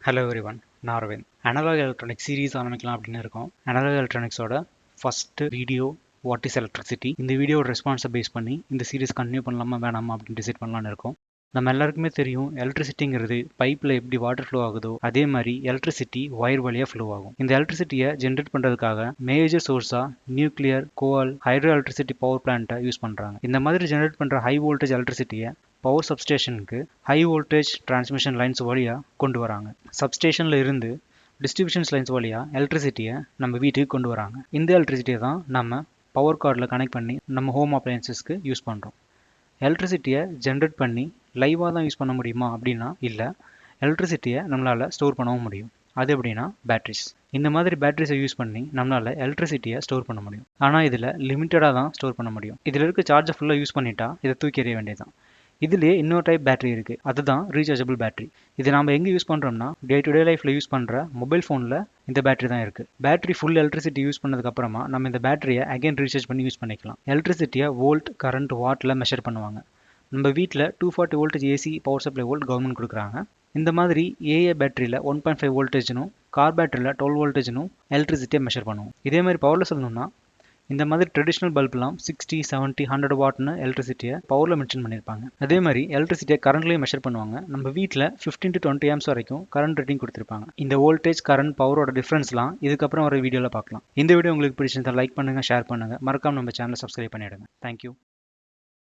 Hello everyone, நான் Aravind. Analogue electronics series ஆரம்பிக்கலாம் அப்படின்னு இருக்கோம். அனலாக் எலக்ட்ரானிக்ஸோட first video what is electricity, இந்த வீடியோட ரெஸ்பான்ஸை பேஸ் பண்ணி இந்த சீரீஸ் கண்டினியூ பண்ணலாமா வேணாமா அப்படின்னு டிசைட் பண்ணலான்னு இருக்கோம். நம்ம எல்லாருக்குமே தெரியும், எலக்ட்ரிசிட்டிங்கிறது பைப்பில் எப்படி வாட்டர் ஃப்ளோ ஆகுதோ அதே மாதிரி எலக்ட்ரிசிட்டி ஒயர் வழியாக ஃப்ளோ ஆகும். இந்த எலக்ட்ரிசிட்டியை ஜென்ரேட் பண்ணுறதுக்காக மேஜர் சோர்ஸாக nuclear, coal, hydro electricity power பிளான்ட்டை யூஸ் பண்ணுறாங்க. இந்த மாதிரி ஜென்ரேட் பண்ணுற ஹை வோல்டேஜ் எலக்ட்ரிசிட்டியை பவர் சப்ஸ்டேஷனுக்கு ஹை வோல்டேஜ் டிரான்ஸ்மிஷன் லைன்ஸ் வழியாக கொண்டு வராங்க. சப்ஸ்டேஷனில் இருந்து டிஸ்ட்ரிபியூஷன்ஸ் லைன்ஸ் வழியாக எலக்ட்ரிசிட்டியை நம்ம வீட்டுக்கு கொண்டு வராங்க. இந்த எலக்ட்ரிசிட்டியை தான் நம்ம பவர் கார்டில் கனெக்ட் பண்ணி நம்ம ஹோம் அப்ளையன்சஸ்க்கு யூஸ் பண்ணுறோம். எலக்ட்ரிசிட்டியை ஜென்ரேட் பண்ணி லைவாக தான் யூஸ் பண்ண முடியுமா அப்படின்னா இல்லை, எலக்ட்ரிசிட்டியை நம்மளால் ஸ்டோர் பண்ணவும் முடியும். அது எப்படின்னா பேட்ரிஸ். இந்த மாதிரி பேட்டரிஸை யூஸ் பண்ணி நம்மளால் எலக்ட்ரிசிட்டியை ஸ்டோர் பண்ண முடியும். ஆனால் இதில் லிமிட்டடாக தான் ஸ்டோர் பண்ண முடியும். இதில் இருக்க சார்ஜை ஃபுல்லாக யூஸ் பண்ணிட்டா இதை தூக்கி எறிய வேண்டியதுதான். இதுலேயே இன்னொரு டைப் பேட்டரி இருக்குது, அதுதான் ரீசார்ஜபிள் பேட்டரி. இது நம்ம எங்கே யூஸ் பண்ணுறோம்னா டே டு டே லைஃப்பில் யூஸ் பண்ணுற மொபைல் ஃபோனில் இந்த பேட்டரி தான் இருக்குது. பேட்டரி ஃபுல் எலக்ட்ரிசிட்டி யூஸ் பண்ணதுக்கப்புறமா நம்ம இந்த பேட்டரியை அகைன் ரீசார்ஜ் பண்ணி யூஸ் பண்ணிக்கலாம். எலக்ட்ரிசிட்டியை வோல்ட், கரண்ட், வாட்டில் மெஷர் பண்ணுவாங்க. நம்ம வீட்டில் 240 voltage AC power supply volt government கொடுக்குறாங்க. இந்த மாதிரி ஏஏ பேட்டரியில் 1.5 வோல்டேஜ்னும் கார் பேட்டரியில் 12 வோல்டேஜ்னும் எலக்ட்ரிசிட்டியை மெஷர் பண்ணுவோம். இதே மாதிரி பவரில் சொல்லணும்னா இந்த மாதிரி ட்ரெடிஷ்னல் பல்ப்லாம் 60, 70, 100 வாட்னு எலக்ட்ரிசிட்டியை பவரில் மென்ஷன் பண்ணியிருப்பாங்க. அதே மாதிரி எலக்ட்ரிசிட்டியை கரண்ட்லேயும் மெஷர் பண்ணுவாங்க. நம்ம வீட்டில் 15 to 20 amps வரைக்கும் கரண்ட் ரேட்டிங் கொடுத்துருப்பாங்க. இந்த வோல்டேஜ், கரண்ட், பவரோட டிஃப்ரென்ஸ்லாம் இதுக்கப்புறம் வர வீடியோவில் பார்க்கலாம். இந்த வீடியோ உங்களுக்கு பிடிச்சிருந்தா லைக் பண்ணுங்கள், ஷேர் பண்ணுங்கள், மறக்காம நம்ம சேனலை சப்ஸ்கிரைப் பண்ணிவிடுங்க. தேங்க்யூ.